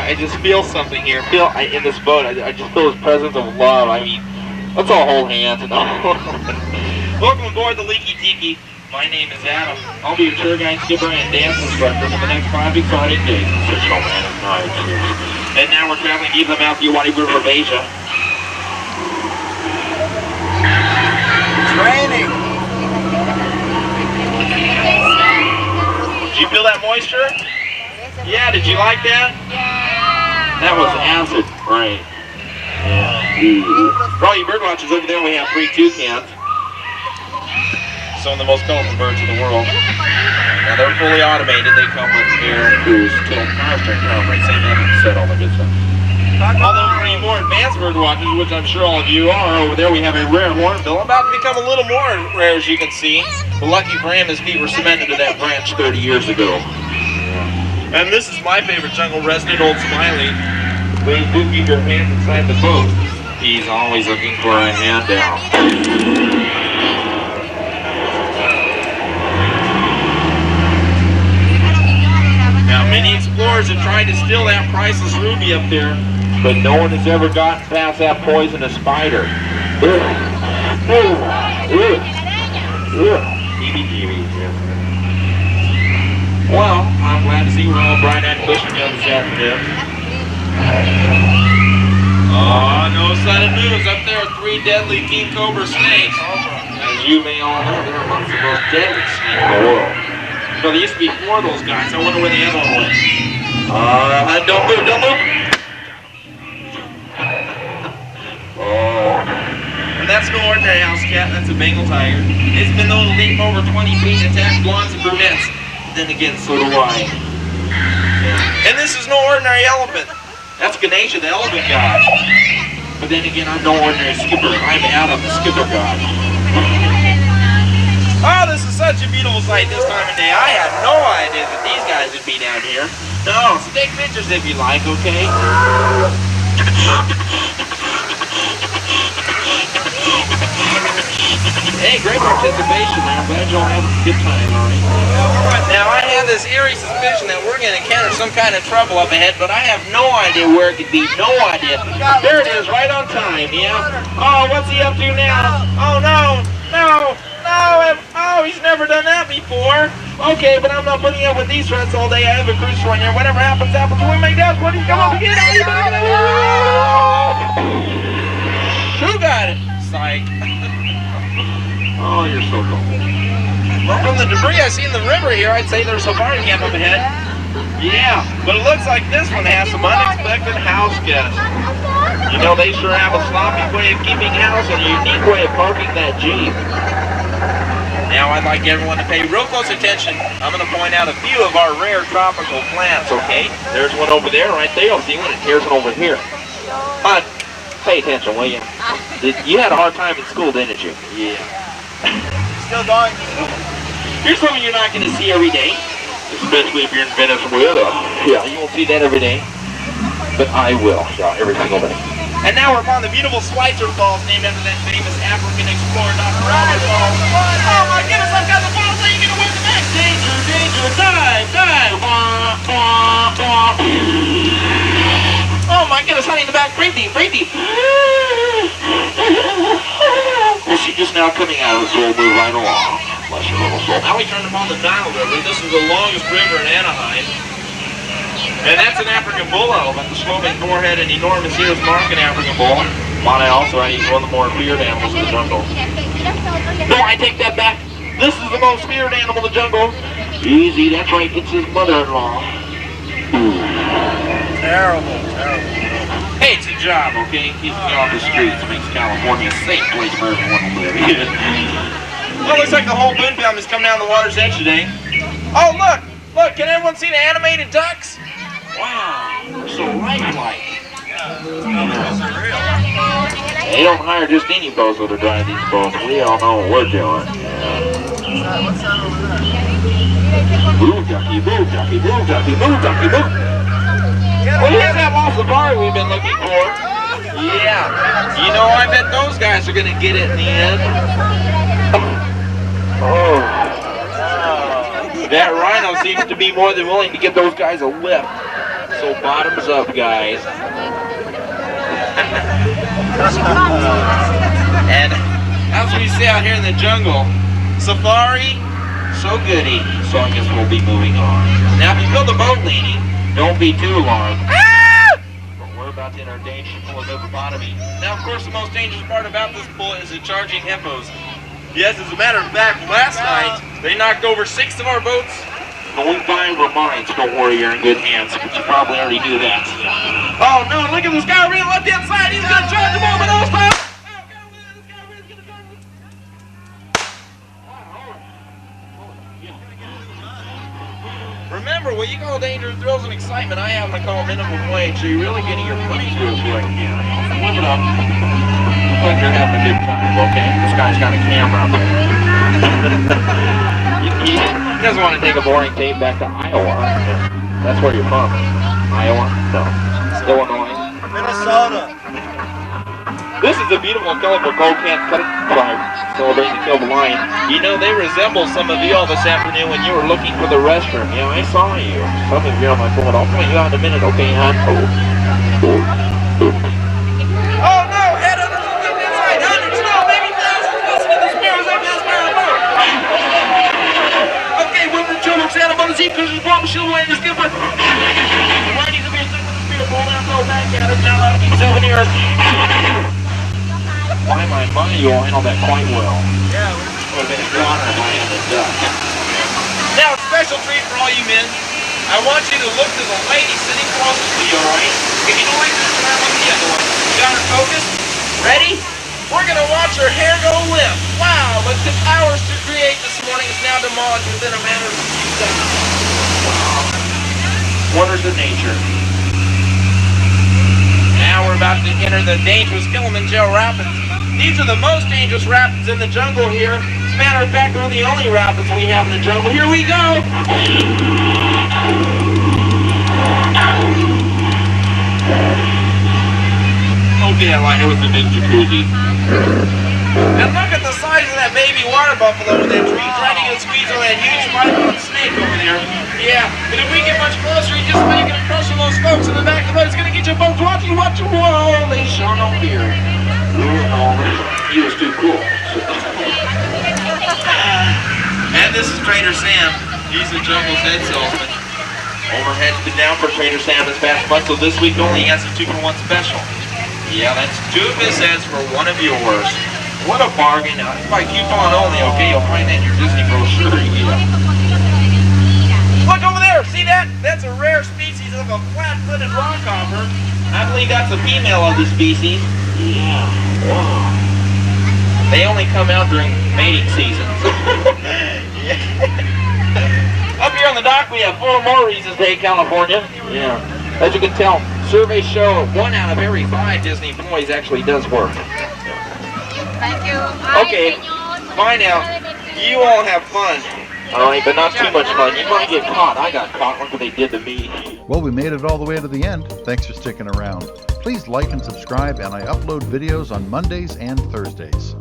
I just feel something here. In this boat. I just feel this presence of love. I mean, let's all hold hands and all. Welcome aboard the Leaky Tiki. My name is Adam. I'll be your tour guide, skipper, and dance instructor for the next 5 exciting days in Central Nights. And now we're traveling deep in the mouth of the Uwadi River of Asia. It's raining. Did you feel that moisture? Yeah, did you like that? Yeah. That was acid rain. Yeah. For all you bird watchers over there, we have 3 toucans. Some of the most colorful birds in the world. Now they're fully automated. They come with air, cruise, tilt, power steering, power brake, same engine set, all the good stuff. Although for you more advanced bird watchers, which I'm sure all of you are, over there we have a rare hornbill, about to become a little more rare as you can see. But lucky for him, his feet were cemented to that branch 30 years ago. And this is my favorite jungle resident, Old Smiley. Please do keep your hands inside the boat. He's always looking for a handout. Now, many explorers have tried to steal that priceless ruby up there, but no one has ever gotten past that poisonous spider. Well, I'm glad to see we're all bright-eyed pushing you this afternoon. Oh, no sudden news. Up there are 3 deadly king cobra snakes. As you may all know, they're amongst the most deadly snakes in the world. So there used to be 4 of those guys. I wonder where the other one went. Don't move, don't move. Oh. And that's no ordinary house cat. That's a Bengal tiger. It's been known to leap over 20 feet and attack blondes and brunettes. Then again, so do I. Yeah. And this is no ordinary elephant. That's Ganesha, the elephant god. But then again, I'm no ordinary skipper. I'm Adam, the skipper god. Oh, this is such a beautiful sight this time of day. I had no idea that these guys would be down here. No, so take pictures if you like, okay? Hey, great participation there. I'm glad you all had a good time, alright? Now, I have this eerie suspicion that we're going to encounter some kind of trouble up ahead, but I have no idea where it could be. No idea. There it is, right on time, yeah? Oh, what's he up to now? Oh, no, no, no. Oh, he's never done that before. Okay, but I'm not putting up with these threats all day. I have a cruise right here. Whatever happens, happens. We make that one. Come on, get out. Who got it? Psych. Oh, you're so cool. Well, from the debris I see in the river here, I'd say there's a safari camp up ahead. Yeah, but it looks like this one has some unexpected house guests. You know, they sure have a sloppy way of keeping house and a unique way of parking that Jeep. Now, I'd like everyone to pay real close attention. I'm going to point out a few of our rare tropical plants, okay? There's one over there, right there. You'll see one, and here's one over here. Pay attention, will you? You had a hard time in school, didn't you? Yeah. Still going. Here's something you're not going to see every day, especially if you're in Venezuela. Yeah, you won't see that every day, but I will. Yeah, every single day. And now we're upon the beautiful Schweitzer Falls, named after that famous African explorer, Dr. Albert Falls. Oh my goodness, I've got the falls. How are you going to win the match? Danger, danger, dive. Oh my goodness, honey in the back, breathe deep. Well, she's just now coming out of the soul, move right along. Bless your little soul. Now we turn upon the Nile River. This is the longest river in Anaheim. And that's an African bull elephant. The sloping forehead and enormous ears mark an African bull. Might I also add, he's one of the more feared animals in the jungle. No, I take that back. This is the most feared animal in the jungle. Easy, that's right, it's his mother-in-law. Terrible. Hey, it's a job, okay? Keeps me off the streets, makes California a safe place for everyone to live. Well, looks like the whole moon family's come down the water's edge today. Oh, look, can everyone see the animated ducks? Wow, they're so lifelike. They don't hire just any bozo to drive these boats. We all know what we're doing. What's that over there? Move, ducky, move. Well, here's that lost safari we've been looking for. Yeah. You know, I bet those guys are going to get it in the end. Oh. That rhino seems to be more than willing to give those guys a lift. So bottoms up, guys. And as we see out here in the jungle, safari, so goody. So I guess we'll be moving on. Now, if you feel the boat leaning, don't be too alarmed. But we're about to enter a dangerous pool of hippopotami. Now, of course, the most dangerous part about this pool is the charging hippos. Yes, as a matter of fact, last night they knocked over 6 of our boats. Only 5 were mine, so don't worry, you're in good hands. But you probably already knew that. Oh no, look at this guy over here on the left-hand side. He's gonna charge the boat with those boats. Remember, what you call danger, thrills, and excitement, I happen to call minimum wage, so you're really getting your money's worth right here. Live it up. Look like you're having a good time, okay? This guy's got a camera up there. He doesn't want to take a boring tape back to Iowa. That's where you're from. Iowa? No. Illinois? Minnesota. This is a beautiful and colorful coal-can cutting tribe celebrating the kill the lion. You know, they resemble some of you all this afternoon when you were looking for the restroom. You know, I saw you. Some of you on my phone. I'll point you out in a minute, okay, hon? Oh no! Head under the inside! Hundreds, no, maybe thousands! Listen to the sparrows like this sparrow boat! Okay, when the children stand up on the seat, because there's one shield away in the skipper. Why do you be stuck with the spear? Pull down, go back at it. Now let me keep souvenirs. Why am I funny? You all handle that quite well. Yeah, Would have been a good honor if I had been done. Now, a special treat for all you men. I want you to look to the lady sitting closest to you, alright? If you don't like this one, look at the other one. You got her focused? Ready? We're going to watch her hair go limp. Wow, what took hours to create this morning is now demolished within a matter of a few seconds. Wow. Wonders of nature. Now we're about to enter the dangerous Kilimanjaro Rapids. These are the most dangerous rapids in the jungle here. As a matter of fact, they're the only rapids we have in the jungle. Here we go! Okay, I like it with the big jacuzzi. And look at the size of that baby water buffalo in that tree, trying to get a squeeze on that huge python snake over there. Yeah, but if we get much closer, he's just making a crush on those folks in the back of the boat. It's gonna get you both watching. Whoa, they sure don't fear. He was too cool. And this is Trader Sam. He's the jungle's head salesman. Overhead's been down for Trader Sam this past month, so this week only he has a 2-for-1 special. Yeah, that's 2 of his heads for 1 of yours. What a bargain. Now, it's by coupon only, okay? You'll find that in your Disney brochure. Yeah. Look over there. See that? That's a rare species of a flat-footed rockhopper. I believe that's a female of the species. Yeah. Wow. They only come out during mating season. Up here on the dock, we have 4 more reasons to hate California. Yeah. As you can tell, surveys show 1 out of every 5 Disney employees actually does work. Thank you. Okay, bye now. You all have fun. Alright, but not too much fun. You might get caught. I got caught. Look what they did to me. Well, we made it all the way to the end. Thanks for sticking around. Please like and subscribe, and I upload videos on Mondays and Thursdays.